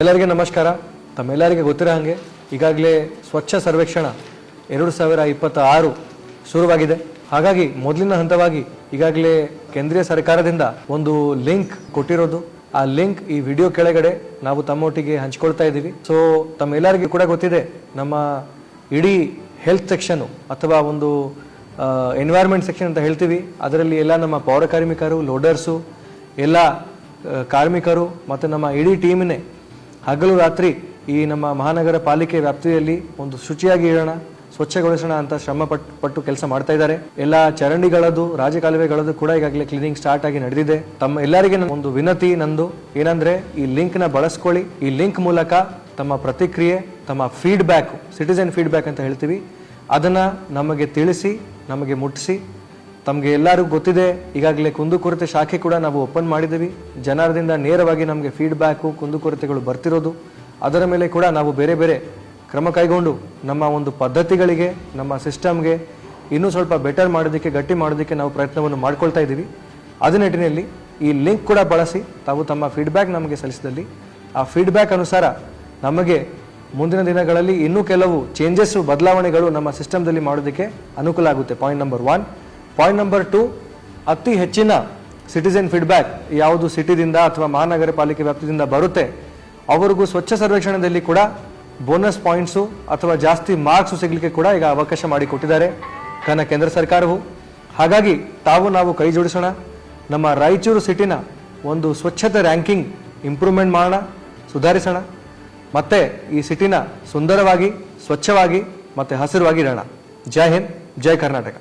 ಎಲ್ಲರಿಗೆ ನಮಸ್ಕಾರ. ತಮ್ಮೆಲ್ಲರಿಗೆ ಗೊತ್ತಿರೋ ಹಾಗೆ ಈಗಾಗಲೇ ಸ್ವಚ್ಛ ಸರ್ವೇಕ್ಷಣ 2026 ಶುರುವಾಗಿದೆ. ಹಾಗಾಗಿ ಮೊದಲಿನ ಹಂತವಾಗಿ ಈಗಾಗಲೇ ಕೇಂದ್ರೀಯ ಸರ್ಕಾರದಿಂದ ಒಂದು ಲಿಂಕ್ ಕೊಟ್ಟಿರೋದು. ಆ ಲಿಂಕ್ ಈ ವಿಡಿಯೋ ಕೆಳಗಡೆ ನಾವು ತಮ್ಮೊಟ್ಟಿಗೆ ಹಂಚ್ಕೊಳ್ತಾ ಇದ್ದೀವಿ. ಸೊ ತಮ್ಮೆಲ್ಲರಿಗೆ ಕೂಡ ಗೊತ್ತಿದೆ, ನಮ್ಮ ಇಡೀ ಹೆಲ್ತ್ ಸೆಕ್ಷನ್ ಅಥವಾ ಒಂದು ಎನ್ವೈರ್ಮೆಂಟ್ ಸೆಕ್ಷನ್ ಅಂತ ಹೇಳ್ತೀವಿ, ಅದರಲ್ಲಿ ಎಲ್ಲ ನಮ್ಮ ಪೌರ ಕಾರ್ಮಿಕರು, ಲೋಡರ್ಸು, ಎಲ್ಲ ಕಾರ್ಮಿಕರು ಮತ್ತು ನಮ್ಮ ಇಡೀ ಟೀಮ್ನೇ ಹಗಲು ರಾತ್ರಿ ಈ ನಮ್ಮ ಮಹಾನಗರ ಪಾಲಿಕೆ ವ್ಯಾಪ್ತಿಯಲ್ಲಿ ಒಂದು ಶುಚಿಯಾಗಿ ಇರೋಣ, ಸ್ವಚ್ಛಗೊಳಿಸೋಣ ಅಂತ ಶ್ರಮ ಪಟ್ಟು ಕೆಲಸ ಮಾಡ್ತಾ ಇದ್ದಾರೆ. ಎಲ್ಲ ಚರಂಡಿಗಳದ್ದು, ರಾಜಕಾಲುವೆಗಳದ್ದು ಕೂಡ ಈಗಾಗಲೇ ಕ್ಲೀನಿಂಗ್ ಸ್ಟಾರ್ಟ್ ಆಗಿ ನಡೆದಿದೆ. ತಮ್ಮ ಎಲ್ಲರಿಗೆ ಒಂದು ವಿನತಿ ನಂದು ಏನಂದ್ರೆ, ಈ ಲಿಂಕ್ನ ಬಳಸ್ಕೊಳ್ಳಿ. ಈ ಲಿಂಕ್ ಮೂಲಕ ತಮ್ಮ ಪ್ರತಿಕ್ರಿಯೆ, ತಮ್ಮ ಫೀಡ್ಬ್ಯಾಕ್, ಸಿಟಿಸನ್ ಫೀಡ್ಬ್ಯಾಕ್ ಅಂತ ಹೇಳ್ತೀವಿ, ಅದನ್ನ ನಮಗೆ ತಿಳಿಸಿ, ನಮಗೆ ಮುಟ್ಟಿಸಿ. ತಮಗೆ ಎಲ್ಲರಿಗೂ ಗೊತ್ತಿದೆ, ಈಗಾಗಲೇ ಕುಂದುಕೊರತೆ ಶಾಖೆ ಕೂಡ ನಾವು ಓಪನ್ ಮಾಡಿದ್ದೀವಿ. ಜನರಿಂದ ನೇರವಾಗಿ ನಮಗೆ ಫೀಡ್ಬ್ಯಾಕು, ಕುಂದುಕೊರತೆಗಳು ಬರ್ತಿರೋದು, ಅದರ ಮೇಲೆ ಕೂಡ ನಾವು ಬೇರೆ ಬೇರೆ ಕ್ರಮ ಕೈಗೊಂಡು ನಮ್ಮ ಒಂದು ಪದ್ಧತಿಗಳಿಗೆ, ನಮ್ಮ ಸಿಸ್ಟಮ್ಗೆ ಇನ್ನೂ ಸ್ವಲ್ಪ ಬೆಟರ್ ಮಾಡೋದಕ್ಕೆ, ಗಟ್ಟಿ ಮಾಡೋದಕ್ಕೆ ನಾವು ಪ್ರಯತ್ನವನ್ನು ಮಾಡ್ಕೊಳ್ತಾ ಇದ್ದೀವಿ. ಅದೇ ನಿಟ್ಟಿನಲ್ಲಿ ಈ ಲಿಂಕ್ ಕೂಡ ಬಳಸಿ ತಾವು ತಮ್ಮ ಫೀಡ್ಬ್ಯಾಕ್ ನಮಗೆ ಸಲ್ಲಿಸಿದಲ್ಲಿ ಆ ಫೀಡ್ಬ್ಯಾಕ್ ಅನುಸಾರ ನಮಗೆ ಮುಂದಿನ ದಿನಗಳಲ್ಲಿ ಇನ್ನೂ ಕೆಲವು ಚೇಂಜಸ್ಸು, ಬದಲಾವಣೆಗಳು ನಮ್ಮ ಸಿಸ್ಟಮ್ದಲ್ಲಿ ಮಾಡೋದಕ್ಕೆ ಅನುಕೂಲ ಆಗುತ್ತೆ. Point number 1. ಪಾಯಿಂಟ್ ನಂಬರ್ 2, ಅತಿ ಹೆಚ್ಚಿನ ಸಿಟಿಸನ್ ಫೀಡ್ಬ್ಯಾಕ್ ಯಾವುದು ಸಿಟಿದಿಂದ ಅಥವಾ ಮಹಾನಗರ ಪಾಲಿಕೆ ವ್ಯಾಪ್ತಿಯಿಂದ ಬರುತ್ತೆ, ಅವರಿಗೂ ಸ್ವಚ್ಛ ಸರ್ವೇಕ್ಷಣದಲ್ಲಿ ಕೂಡ ಬೋನಸ್ ಪಾಯಿಂಟ್ಸು ಅಥವಾ ಜಾಸ್ತಿ ಮಾರ್ಕ್ಸು ಸಿಗಲಿಕ್ಕೆ ಕೂಡ ಈಗ ಅವಕಾಶ ಮಾಡಿಕೊಟ್ಟಿದ್ದಾರೆ ಕೇಂದ್ರ ಸರ್ಕಾರವು. ಹಾಗಾಗಿ ನಾವು ಕೈ ಜೋಡಿಸೋಣ, ನಮ್ಮ ರಾಯಚೂರು ಸಿಟಿನ ಒಂದು ಸ್ವಚ್ಛತೆ ರ್ಯಾಂಕಿಂಗ್ ಇಂಪ್ರೂವ್ಮೆಂಟ್ ಮಾಡೋಣ, ಸುಧಾರಿಸೋಣ, ಮತ್ತೆ ಈ ಸಿಟಿನ ಸುಂದರವಾಗಿ, ಸ್ವಚ್ಛವಾಗಿ ಮತ್ತೆ ಹಸಿರುವಾಗಿ ಇಡೋಣ. ಜೈ ಹಿಂದ್, ಜೈ ಕರ್ನಾಟಕ.